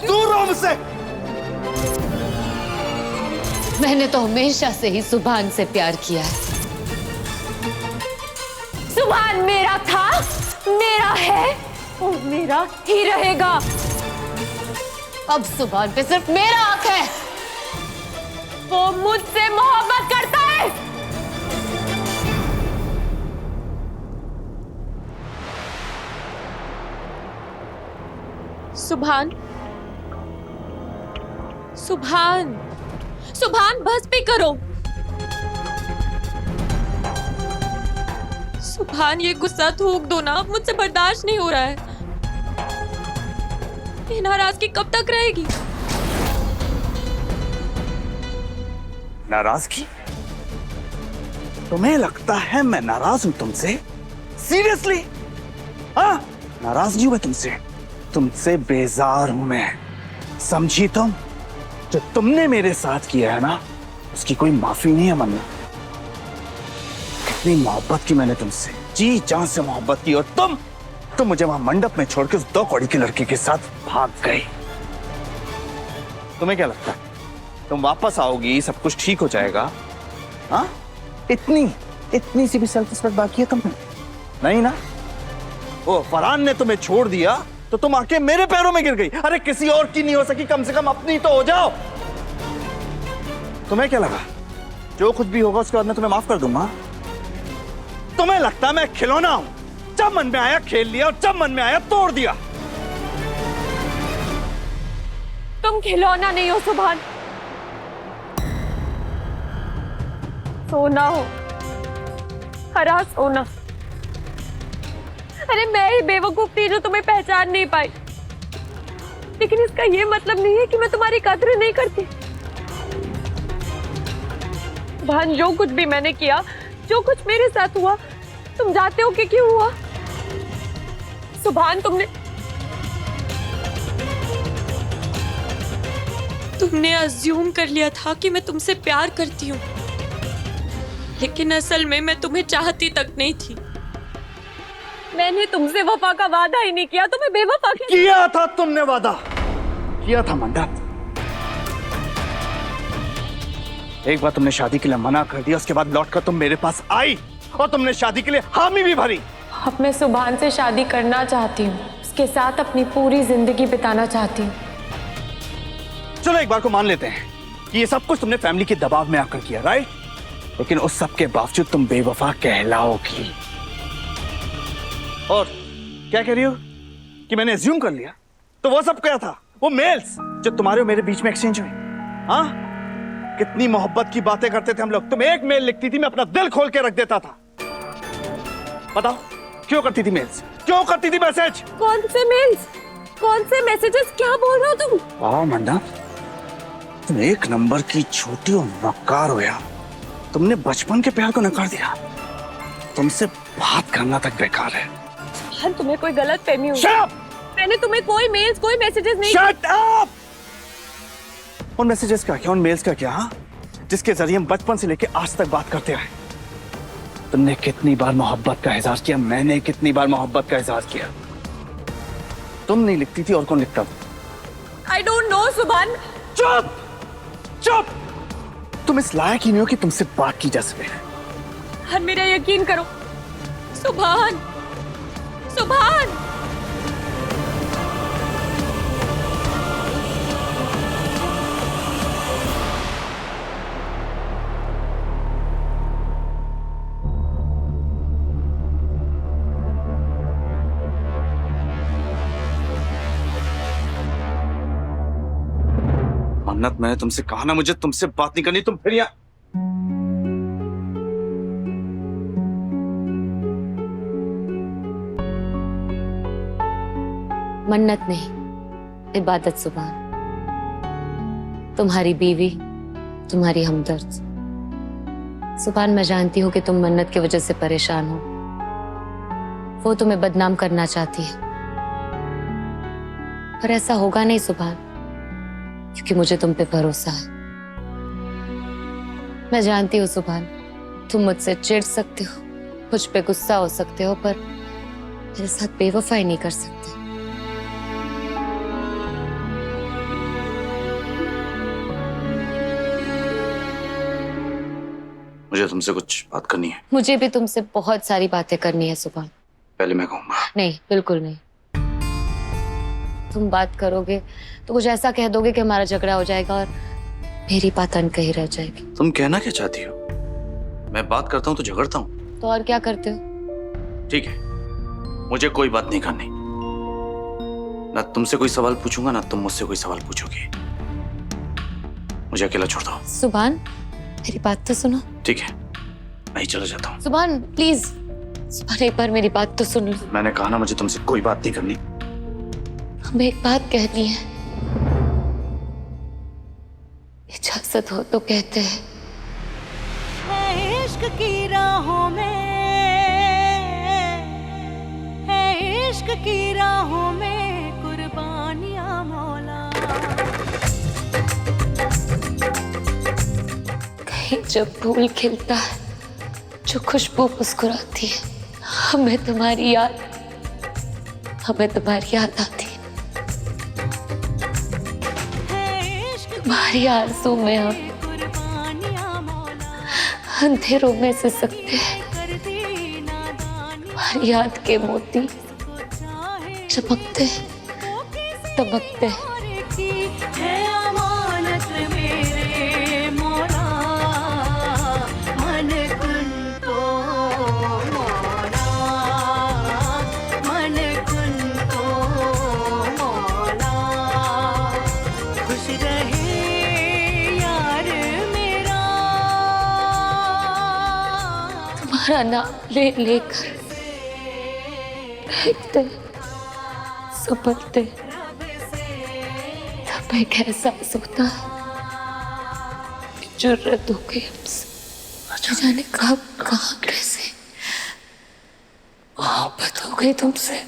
दूर रहो मुझसे। मैंने तो हमेशा से ही सुभान से प्यार किया है। सुभान मेरा था, मेरा है और मेरा ही रहेगा। अब सुभान पे सिर्फ मेरा हक है। वो मुझसे मोहब्बत करता है। सुभान, सुभान, सुभान बस भी करो। सुभान ये गुस्सा थूक दो ना, मुझसे बर्दाश्त नहीं हो रहा है। ये नाराजगी कब तक रहेगी? नाराजगी? तुम्हें लगता है मैं नाराज हूं तुमसे? सीरियसली? हाँ, नाराज नहीं हूं मैं तुमसे। तुमसे बेजार हूं मैं। समझी तुम? जो तुमने मेरे साथ किया है ना, उसकी कोई माफी नहीं है मन्नत। कितनी मोहब्बत की मैंने तुमसे, जी जान से मोहब्बत की, और तुम मुझे वहां मंडप में छोड़ के उस 2 कौड़ी के लड़के के साथ भाग गई। तुम्हें क्या लगता है तुम वापस आओगी, सब कुछ ठीक हो जाएगा? हाँ, इतनी सी भी सेल्फ रिस्पेक्ट बाकी है तुम्हें? नहीं ना? वो फरहान ने तुम्हें छोड़ दिया तो तुम आके मेरे पैरों में गिर गई। अरे किसी और की नहीं हो सकी, कम से कम अपनी तो हो जाओ। तुम्हें क्या लगा जो कुछ भी होगा उसके बाद मैं तुम्हें माफ कर दूंगा? तुम्हें लगता है मैं खिलौना हूं? जब मन में आया खेल लिया और जब मन में आया तोड़ दिया। तुम खिलौना नहीं हो सुभान, सोना हो, हरा सोना। अरे मैं ही बेवकूफ थी जो तुम्हें पहचान नहीं पाई, लेकिन इसका ये मतलब नहीं है कि मैं तुम्हारी कदर नहीं करती। भान, जो कुछ भी मैंने किया, जो कुछ मेरे साथ हुआ, तुम जानते हो कि क्यों हुआ? सुभान, तुमने अज्यूम कर लिया था कि मैं तुमसे प्यार करती हूँ, लेकिन असल में मैं तुम्हें चाहती तक नहीं थी। मैंने तुमसे वफा का वादा ही नहीं किया, तो मैं बेवफा किया था। तुमने वादा किया था मंडप। एक बार तुमने शादी के लिए मना कर दिया, उसके बाद लौटकर तुम मेरे पास आई और तुमने शादी के लिए हामी भी भरी। अब मैं सुभान से शादी करना चाहती हूँ, उसके साथ अपनी पूरी जिंदगी बिताना चाहती हूँ। चलो एक बार को मान लेते हैं कि ये सब कुछ तुमने फैमिली के दबाव में आकर किया, राइट? लेकिन उस सब के बावजूद तुम बेवफा कहलाओगी। और क्या कह रही हो कि मैंने अज्यूम कर लिया? तो वो सब क्या था? वो मेल्स जो तुम्हारे और मेरे बीच में एक्सचेंज हुए। हाँ, कितनी मोहब्बत की बातें करते थे हम लोग। तुम एक मेल लिखती थी, मैं अपना दिल खोल के रख देता था। बताओ क्यों करती थी मेल्स? क्यों करती थी मैसेज? कौन से मेल्स, कौन से मैसेजेस, क्या बोल रहे हो तुम? वाह मंडा, तुम एक नंबर की छोटी और मक्कार हो यार। तुमने बचपन के प्यार को नकार दिया। तुमसे बात करना तक बेकार है। तुम्हें कोई गलत फहमी हुई। Shut up! मैंने तुम्हें कोई मेल्स, कोई मैसेजेस नहीं। Shut up! उन मैसेजेस का क्या, उन मेल्स का क्या? हाँ, जिसके जरिए हम बचपन से लेके आज तक बात करते आए। तुमने कितनी बार मोहब्बत का इजहार किया, मैंने कितनी बार मोहब्बत का इजहार किया। तुम नहीं लिखती थी, और कौन लिखता था? I don't know सुभान। चुप चुप, तुम इस लायक ही नहीं हो कि तुमसे बात की जा सके। हर मेरा यकीन करो सुभान, सुभान। मन्नत, मैंने तुमसे कहा ना मुझे तुमसे बात नहीं करनी। तुम फिर यहाँ मन्नत नहीं, इबादत सुभान। तुम्हारी बीवी, तुम्हारी हमदर्द। सुभान, मैं जानती हूँ कि तुम मन्नत की वजह से परेशान हो। वो तुम्हें बदनाम करना चाहती है, पर ऐसा होगा नहीं सुभान, क्योंकि मुझे तुम पे भरोसा है। मैं जानती हूँ सुभान, तुम मुझसे चिढ़ सकते हो, मुझ पे गुस्सा हो सकते हो, पर मेरे साथ बेवफाई नहीं कर सकते। मुझे तुमसे कुछ बात करनी है। मुझे भी तुमसे बहुत सारी बातें करनी है सुभान। पहले मैं कहूंगा। नहीं, बिल्कुल नहीं। तुम बात करोगे तो कुछ ऐसा कह दोगे कि हमारा झगड़ा हो जाएगा और मेरी बात अनकही रह जाएगी। तुम कहना क्या चाहती हो? मैं बात करता हूँ तो झगड़ता हूँ। तो और क्या करते हो? ठीक है, मुझे कोई बात नहीं करनी। ना तुमसे कोई सवाल पूछूंगा ना तुम मुझसे कोई सवाल पूछोगी। मुझे अकेला छोड़ दो। सुभान, मेरी बात तो सुनो। ठीक है, मैं ही चला जाता हूँ। सुभान प्लीज, सुभान एक बार मेरी बात तो सुन लो। मैंने कहा ना मुझे तुमसे कोई बात नहीं करनी। हमें एक बात कहनी है, इजाजत हो तो कहते हैं। है इश्क की राहों में, है इश्क की राहों में कुर्बानियां मौला। कहीं जब फूल खिलता है, जो खुशबू मुस्कुराती है, हमें तुम्हारी याद आती है। तुम्हारी आरज़ू में हम अंधेरों में से सकते हैं। तुम्हारी याद के मोती चमकते दमकते। है अमानत मेरे मौला, मन कुन तो मौला, मन कुन तो मौला। खुश रहे यार मेरा। तुम्हारा नाम ले लेकर देखते संभलते, तब एक एहसास होता है कि जुर्रत हो गई हमसे। न जाने कब कहाँ कैसे मोहब्बत हो गई तुमसे।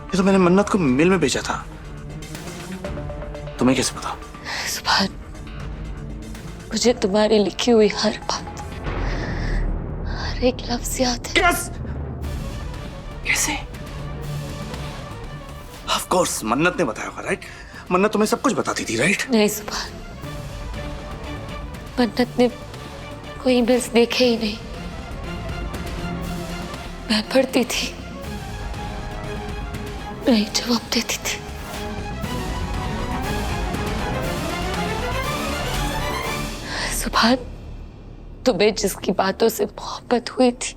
ये तो मैंने मन्नत को मिल में भेजा था। तुम्हें कैसे पता? सुभान, मुझे तुम्हारी लिखी हुई हर बात, हर एक लफ्ज याद है। कैसे? ऑफ कोर्स मन्नत ने बताया होगा, राइट? मन्नत तुम्हें सब कुछ बताती थी, राइट? नहीं सुभान, मन्नत ने कोई ईमेल्स देखे ही नहीं। मैं पढ़ती थी, नहीं जवाब देती थी। सुभान, तुम्हें जिसकी बातों से मोहब्बत हुई थी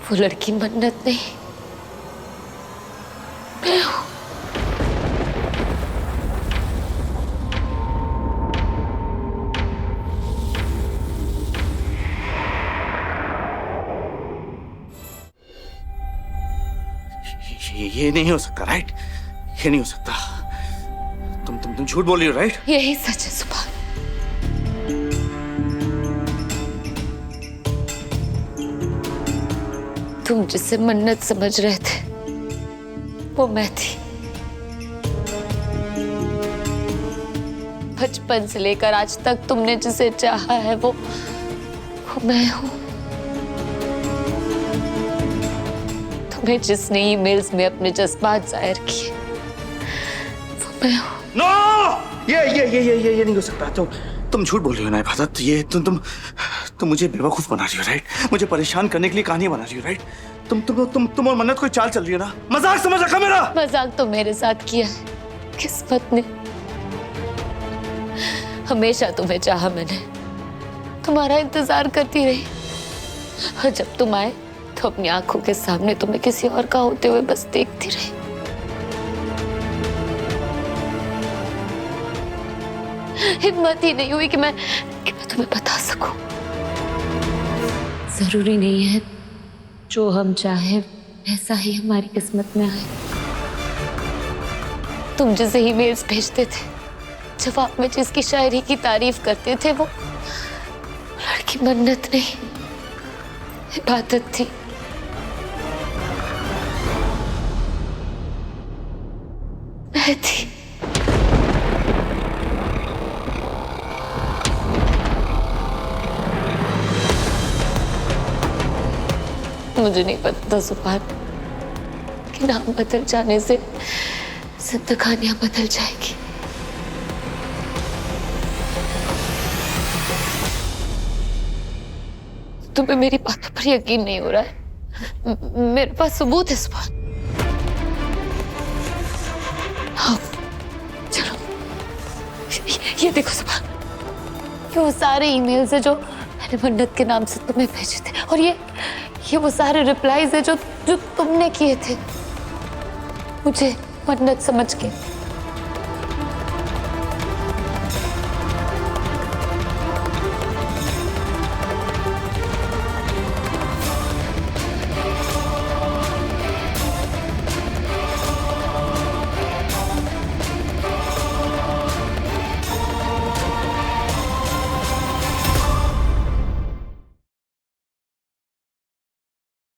वो लड़की मन्नत नहीं, मैं हूं। ये नहीं हो सकता, राइट? ये नहीं हो सकता। तुम झूठ बोल रही हो, राइट? यही सच है सुभान। तुम जिसे मन्नत समझ रहे थे वो मैं थी। बचपन से लेकर आज तक तुमने जिसे चाहा है वो मैं हूं। तुम्हें जिसने ईमेल्स में अपने जज्बात जाहिर किए वो मैं हूं। नो, ये नहीं हो सकता। तुम झूठ बोल रही हो ना इबादत। ये तुम मुझे बेवकूफ बना रही हो, राइट? मुझे परेशान करने के लिए कहानी बना रही हो, राइट? तुम और मन्नत कोई चाल चल रही हो ना? मजाक समझ रखा मेरा? मजाक तो मेरे साथ किया है किस्मत ने। हमेशा तुम्हें चाहा मैंने, तुम्हारा इंतजार करती रही, और जब तुम आए तो अपनी आंखों के सामने तुम्हें किसी और का होते हुए बस देखती रही। हिम्मत ही नहीं हुई कि मैं तुम्हें बता सकूं। जरूरी नहीं है जो हम चाहे वैसा ही हमारी किस्मत में आए। तुम जिसे ईमेल्स भेजते थे, जवाब में जिसकी शायरी की तारीफ करते थे, वो लड़की मन्नत नहीं, इबादत थी। मैं थी। मुझे नहीं पता था सुभान कि नाम बदल जाने से जिंदगानियां बदल जाएगी। तुम्हें मेरी बातों पर यकीन नहीं हो रहा है? मेरे पास सबूत है सुभान। हाँ, चलो ये देखो सुभान, ये वो सारे ईमेल्स है जो मैंने मन्नत के नाम से तुम्हें भेजे थे, और ये वो सारे रिप्लाईज है जो तुमने किए थे मुझे मन्नत समझ के।